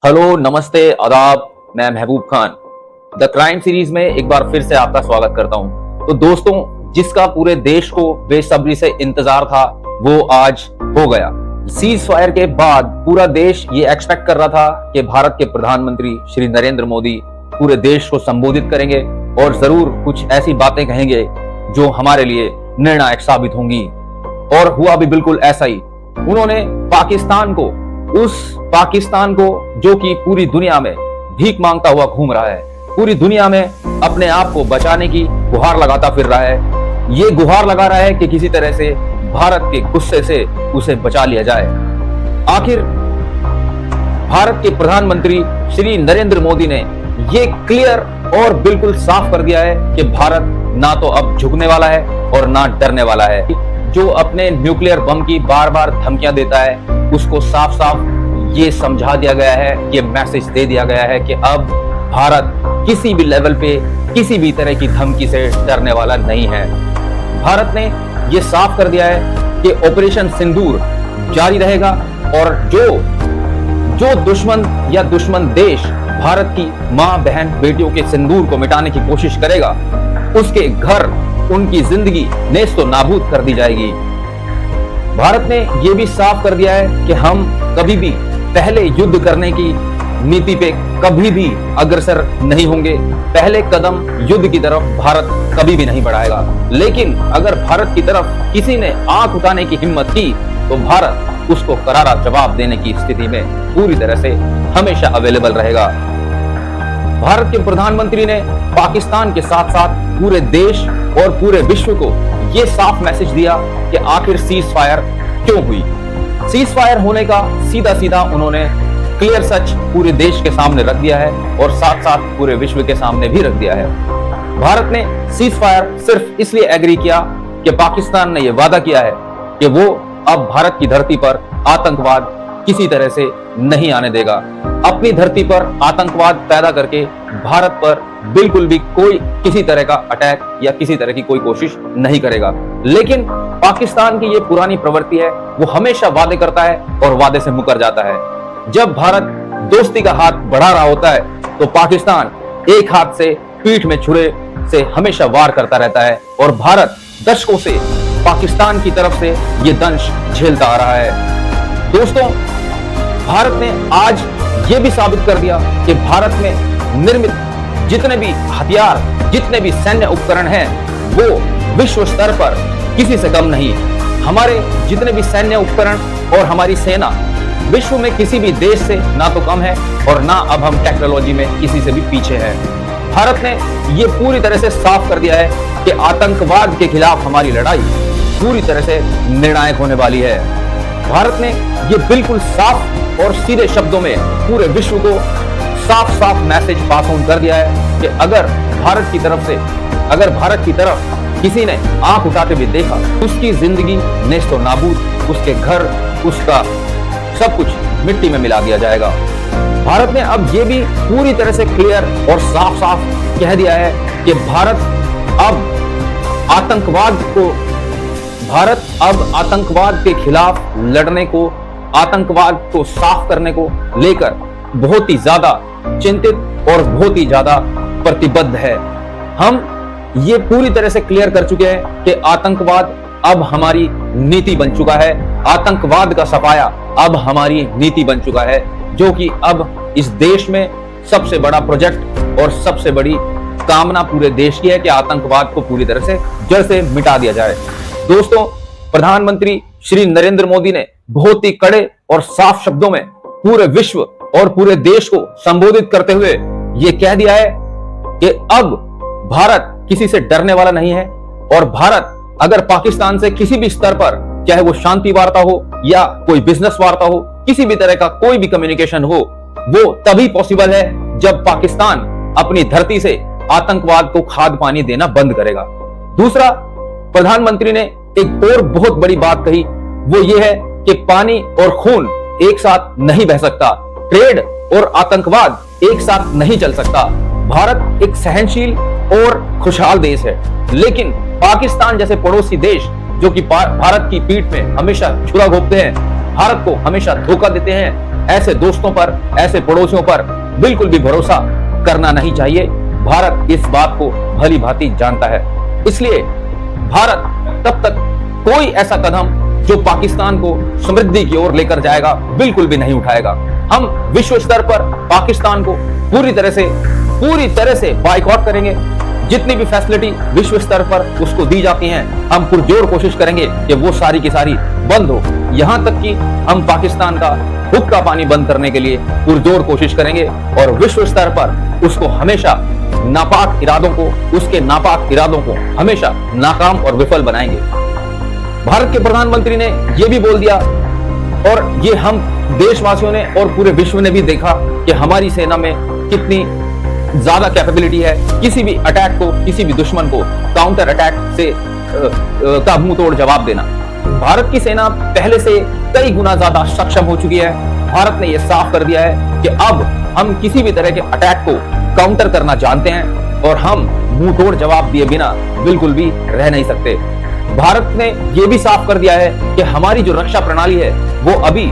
Hello, नमस्ते, आदाब। मैं Mehboob Khan the crime series में एक बार फिर से आपका स्वागत करता हूं। तो दोस्तों, जिसका पूरे देश को बेसब्री से इंतजार था वो आज हो गया। सीज फायर के बाद पूरा देश ये एक्सपेक्ट कर रहा था कि भारत के प्रधानमंत्री श्री नरेंद्र मोदी पूरे देश को संबोधित करेंगे और जरूर कुछ ऐसी बातें कहेंगे जो हमारे लिए निर्णायक साबित होंगी। और हुआ भी बिल्कुल ऐसा ही। उन्होंने उस पाकिस्तान को जो कि पूरी दुनिया में भीख मांगता हुआ घूम रहा है, पूरी दुनिया में अपने आप को बचाने की गुहार लगाता फिर रहा है, ये गुहार लगा रहा है कि किसी तरह से भारत के गुस्से से उसे बचा लिया जाए। आखिर भारत के प्रधानमंत्री श्री नरेंद्र मोदी ने ये क्लियर और बिल्कुल साफ कर दिया है कि भारत ना तो अब झुकने वाला है और ना डरने वाला है। जो अपने न्यूक्लियर बम की बार बार धमकियां देता है उसको साफ साफ ये समझा दिया गया है, ये मैसेज दे दिया गया है कि अब भारत किसी भी लेवल पे किसी भी तरह की धमकी से डरने वाला नहीं है। भारत ने ये साफ कर दिया है कि ऑपरेशन सिंदूर जारी रहेगा और जो दुश्मन या दुश्मन देश भारत की मां बहन बेटियों के सिंदूर को मिटाने की कोशिश करेगा उसके घर, उनकी जिंदगी नेस्तो नाबूद कर दी जाएगी। भारत ने यह भी साफ कर दिया है कि हम कभी भी पहले युद्ध करने की नीति पे कभी भी अग्रसर नहीं होंगे। पहले कदम युद्ध की तरफ भारत कभी भी नहीं बढ़ाएगा। लेकिन अगर भारत की तरफ किसी ने आंख उठाने की हिम्मत की तो भारत उसको करारा जवाब देने की स्थिति में पूरी तरह से हमेशा अवेलेबल रहेगा। भारत के प्रधानमंत्री ने पाकिस्तान के साथ साथ पूरे देश और पूरे विश्व को यह साफ मैसेज दिया कि आखिर सीज फायर क्यों हुई। सीज फायर होने का सीधा सीधा उन्होंने क्लियर सच पूरे देश के सामने रख दिया है और साथ साथ पूरे विश्व के सामने भी रख दिया है। भारत ने सीज फायर सिर्फ इसलिए एग्री किया कि पाकिस्तान ने यह वादा किया है कि वो अब भारत की धरती पर आतंकवाद किसी तरह से नहीं आने देगा। अपनी धरती पर आतंकवाद पैदा करके भारत पर बिल्कुल भी कोई किसी तरह का अटैक या किसी तरह की कोई कोशिश नहीं करेगा। लेकिन पाकिस्तान की ये पुरानी प्रवृत्ति है, वो हमेशा वादे करता है और वादे से मुकर जाता है। जब भारत दोस्ती का हाथ बढ़ा रहा होता है तो पाकिस्तान एक हाथ से पीठ में छुरे से हमेशा वार करता रहता है और भारत दशकों से पाकिस्तान की तरफ से ये दंश झेलता आ रहा है। दोस्तों, भारत ने आज ये भी साबित कर दिया कि भारत में निर्मित जितने भी हथियार, जितने भी सैन्य उपकरण हैं, वो विश्व स्तर पर किसी से कम नहीं। हमारे जितने भी सैन्य उपकरण और हमारी सेना विश्व में किसी भी देश से ना तो कम है और ना अब हम टेक्नोलॉजी में किसी से भी पीछे हैं। भारत ने ये पूरी तरह से साफ कर दिया है कि आतंकवाद के खिलाफ हमारी लड़ाई पूरी तरह से निर्णायक होने वाली है। भारत ने ये बिल्कुल साफ और सीधे शब्दों में पूरे विश्व को साफ साफ मैसेज पास ऑन कर दिया है कि अगर भारत की तरफ किसी ने आंख उठाते हुए देखा, उसकी जिंदगी नेस्तो नाबूद, उसके घर, उसका सब कुछ मिट्टी में मिला दिया जाएगा। भारत ने अब ये भी पूरी तरह से क्लियर और साफ साफ कह दिया है कि भारत अब आतंकवाद के खिलाफ लड़ने को, आतंकवाद को साफ करने को लेकर बहुत ही ज्यादा चिंतित और बहुत ही ज्यादा प्रतिबद्ध है। हम ये पूरी तरह से क्लियर कर चुके हैं कि आतंकवाद अब हमारी नीति बन चुका है। आतंकवाद का सफाया अब हमारी नीति बन चुका है, जो कि अब इस देश में सबसे बड़ा प्रोजेक्ट और सबसे बड़ी कामना पूरे देश की है कि आतंकवाद को पूरी तरह से जड़ से मिटा दिया जाए। दोस्तों, प्रधानमंत्री श्री नरेंद्र मोदी ने बहुत ही कड़े और साफ शब्दों में पूरे विश्व और पूरे देश को संबोधित करते हुए ये कह दिया है कि अब भारत किसी से डरने वाला नहीं है और भारत अगर पाकिस्तान से किसी भी स्तर पर, चाहे वो शांति वार्ता हो या कोई बिजनेस वार्ता हो, किसी भी तरह का कोई भी कम्युनिकेशन हो, वो तभी पॉसिबल है जब पाकिस्तान अपनी धरती से आतंकवाद को खाद पानी देना बंद करेगा। दूसरा, प्रधानमंत्री ने एक और बहुत बड़ी बात कही, वो ये है कि पानी और खून एक साथ नहीं बह सकता, ट्रेड और आतंकवाद एक साथ नहीं चल सकता। भारत एक सहनशील और खुशहाल देश है, लेकिन पाकिस्तान जैसे पड़ोसी देश जो कि भारत की पीठ में हमेशा छुरा घोंपते हैं, भारत को हमेशा धोखा देते हैं, ऐसे दोस्तों पर, ऐसे पड़ोसियों पर बिल्कुल भी भरोसा करना नहीं चाहिए। भारत इस बात को भली भांति जानता है। इसलिए भारत तब तक कोई ऐसा कदम जो पाकिस्तान को समृद्धि की ओर लेकर जाएगा बिल्कुल भी नहीं उठाएगा। हम विश्व स्तर पर पाकिस्तान को पूरी तरह से बाइकआउट करेंगे। जितनी भी फैसिलिटी विश्व स्तर पर उसको दी जाती हैं, हम पुरजोर कोशिश करेंगे कि वो सारी की सारी बंद हो। यहां तक कि हम पाकिस्तान का हुक्का पानी बंद करने के लिए पुरजोर कोशिश करेंगे और विश्व स्तर पर उसको हमेशा नापाक इरादों को हमेशा नाकाम और विफल बनाएंगे। भारत के प्रधानमंत्री ने यह भी बोल दिया और ये हम देशवासियों ने और पूरे विश्व ने भी देखा कि हमारी सेना में कितनी ज्यादा कैपेबिलिटी है किसी भी अटैक को, किसी भी दुश्मन को काउंटर अटैक से का मुंह तोड़ जवाब देना। भारत की सेना पहले से कई गुना ज्यादा सक्षम हो चुकी है। भारत ने यह साफ कर दिया है कि अब हम किसी भी तरह के अटैक को काउंटर करना जानते हैं और हम मुंह तोड़ जवाब दिए बिना बिल्कुल भी रह नहीं सकते। भारत ने यह भी साफ कर दिया है कि हमारी जो रक्षा प्रणाली है वो अभी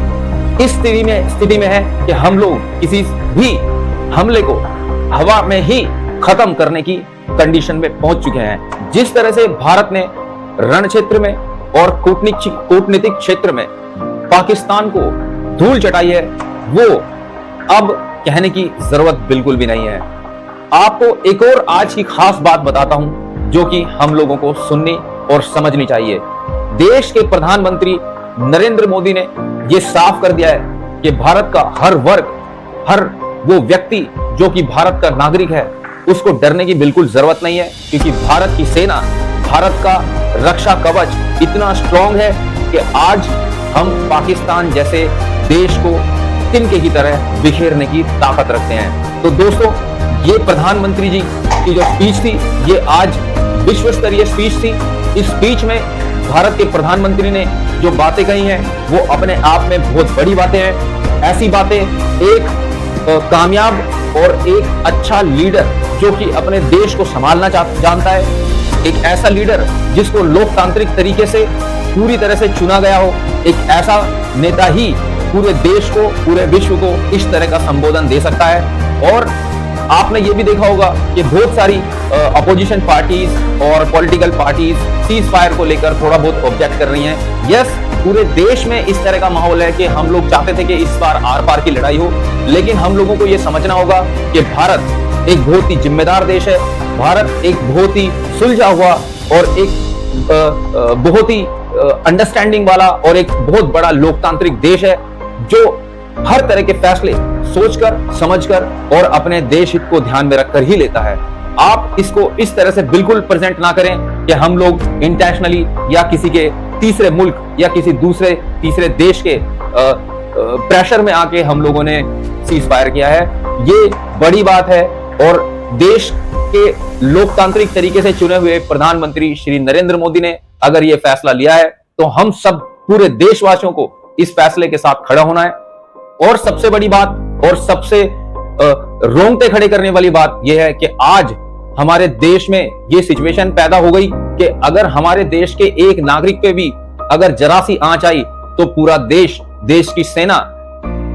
इस स्थिति में है कि हम लोग किसी भी हमले को हवा में ही खत्म करने की कंडीशन में पहुंच चुके हैं। जिस तरह से भारत ने रण क्षेत्र में और कूटनीतिक क्षेत्र में पाकिस्तान को धूल चटाई है, वो अब कहने की जरूरत बिल्कुल भी नहीं है। आपको एक और आज की खास बात बताता हूं जो कि हम लोगों को सुननी और समझनी चाहिए। देश के प्रधानमंत्री नरेंद्र मोदी ने यह साफ कर दिया है कि भारत का हर वर्ग, हर वो व्यक्ति जो कि भारत का नागरिक है, उसको डरने की बिल्कुल जरूरत नहीं है, क्योंकि भारत की सेना, भारत का रक्षा कवच इतना स्ट्रांग है कि आज हम पाकिस्तान जैसे देश को तिनके की तरह बिखेरने की ताकत रखते हैं। तो दोस्तों, ये प्रधानमंत्री जी की जो स्पीच थी, ये आज विश्व स्तरीय स्पीच थी। इस स्पीच में भारत के प्रधानमंत्री ने जो बातें कही हैं वो अपने आप में बहुत बड़ी बातें हैं। ऐसी बातें एक कामयाब और एक अच्छा लीडर जो कि अपने देश को संभालना जानता है, एक ऐसा लीडर जिसको लोकतांत्रिक तरीके से पूरी तरह से चुना गया हो, एक ऐसा नेता ही पूरे देश को, पूरे विश्व को इस तरह का संबोधन दे सकता है। और आपने ये भी देखा होगा कि बहुत सारी अपोजिशन पार्टीज और पॉलिटिकल पार्टीज सीज फायर को लेकर थोड़ा बहुत ऑब्जेक्ट कर रही हैं। यस, पूरे देश में इस तरह का माहौल है कि हम लोग चाहते थे कि इस बार आर पार की लड़ाई हो, लेकिन हम लोगों को यह समझना होगा कि भारत एक बहुत ही जिम्मेदार देश है। भारत एक बहुत ही सुलझा हुआ और एक बहुत ही अंडरस्टैंडिंग वाला और एक बहुत बड़ा लोकतांत्रिक देश है जो हर तरह के फैसले सोचकर, समझकर और अपने देश हित को ध्यान में रखकर ही लेता है। आप इसको इस तरह से बिल्कुल प्रेजेंट ना करें कि हम लोग इंटेंशनली या किसी के तीसरे मुल्क या किसी तीसरे देश के प्रेशर में आके हम लोगों ने सीज फायर किया है। ये बड़ी बात है और देश के लोकतांत्रिक तरीके से चुने हुए प्रधानमंत्री श्री नरेंद्र मोदी ने अगर ये फैसला लिया है तो हम सब पूरे देशवासियों को इस फैसले के साथ खड़ा होना है। और सबसे बड़ी बात और सबसे रोंगटे खड़े करने वाली बात यह है कि आज हमारे देश में यह सिचुएशन पैदा हो गई कि अगर हमारे देश के एक नागरिक पे भी अगर जरा सी आंच आई तो पूरा देश की सेना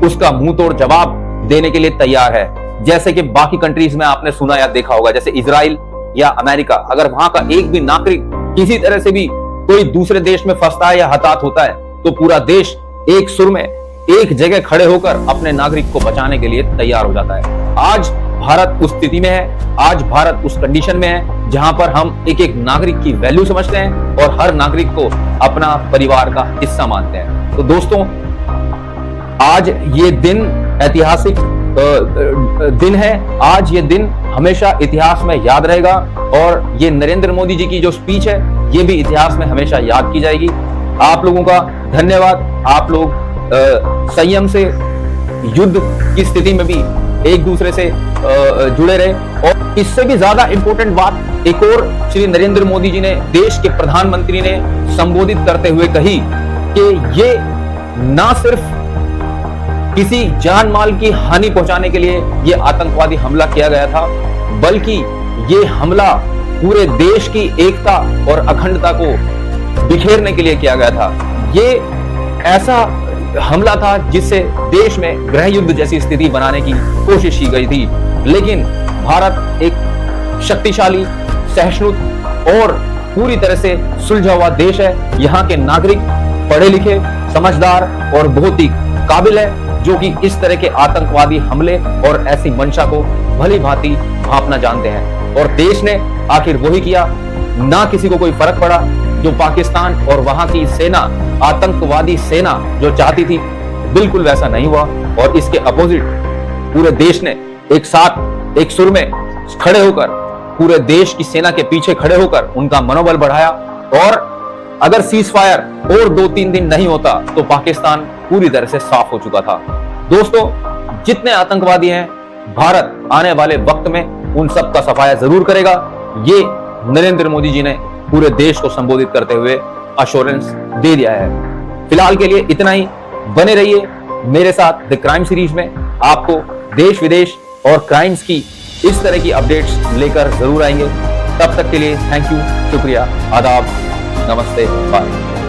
उसका मुंह तोड़ जवाब देने के लिए तैयार है। जैसे कि बाकी कंट्रीज में आपने सुना या देखा होगा, जैसे इजराइल या अमेरिका, अगर वहां का एक भी नागरिक किसी तरह से भी कोई दूसरे देश में फंसता है या हताहत होता है तो पूरा देश एक सुर में एक जगह खड़े होकर अपने नागरिक को बचाने के लिए तैयार हो जाता है। आज भारत उस स्थिति में है, आज भारत उस कंडीशन में है जहां पर हम एक एक नागरिक की वैल्यू समझते हैं और हर नागरिक को अपना परिवार का हिस्सा मानते हैं। तो दोस्तों, आज ये दिन ऐतिहासिक दिन है। आज ये दिन हमेशा इतिहास में याद रहेगा और ये नरेंद्र मोदी जी की जो स्पीच है ये भी इतिहास में हमेशा याद की जाएगी। आप लोगों का धन्यवाद। आप लोग संयम से युद्ध की स्थिति में भी एक दूसरे से जुड़े रहे। और इससे भी ज्यादा इंपॉर्टेंट बात एक और श्री नरेंद्र मोदी जी ने देश के प्रधानमंत्री ने संबोधित करते हुए कही कि ये ना सिर्फ किसी जान माल की हानि पहुंचाने के लिए ये आतंकवादी हमला किया गया था, बल्कि ये हमला पूरे देश की एकता और अखंडता को बिखेरने के लिए किया गया था। ये ऐसा हमला था जिससे देश में गृह युद्ध जैसी स्थिति बनाने की कोशिश की गई थी। लेकिन भारत एक शक्तिशाली, सहिष्णुत और पूरी तरह से सुलझा हुआ देश है। यहाँ के नागरिक पढ़े लिखे, समझदार और बहुत ही काबिल है, जो कि इस तरह के आतंकवादी हमले और ऐसी मंशा को भली भांति भांपना जानते हैं। और देश ने आखिर वही किया, ना किसी को कोई फर्क पड़ा। जो पाकिस्तान और वहां की सेना, आतंकवादी सेना जो चाहती थी, बिल्कुल वैसा नहीं हुआ। और इसके अपोजिट पूरे देश ने एक साथ, एक सुर में खड़े होकर, पूरे देश की सेना के पीछे खड़े होकर उनका मनोबल बढ़ाया। और अगर सीज फायर और 2-3 दिन नहीं होता तो पाकिस्तान पूरी तरह से साफ हो चुका था। दोस्तों, जितने आतंकवादी हैं, भारत आने वाले वक्त में उन सब का सफाया जरूर करेगा। ये नरेंद्र मोदी जी ने पूरे देश को संबोधित करते हुए अश्योरेंस दे दिया है। फिलहाल के लिए इतना ही। बने रहिए मेरे साथ द क्राइम सीरीज में। आपको देश विदेश और क्राइम्स की इस तरह की अपडेट्स लेकर जरूर आएंगे। तब तक के लिए थैंक यू, शुक्रिया, आदाब, नमस्ते, बाय।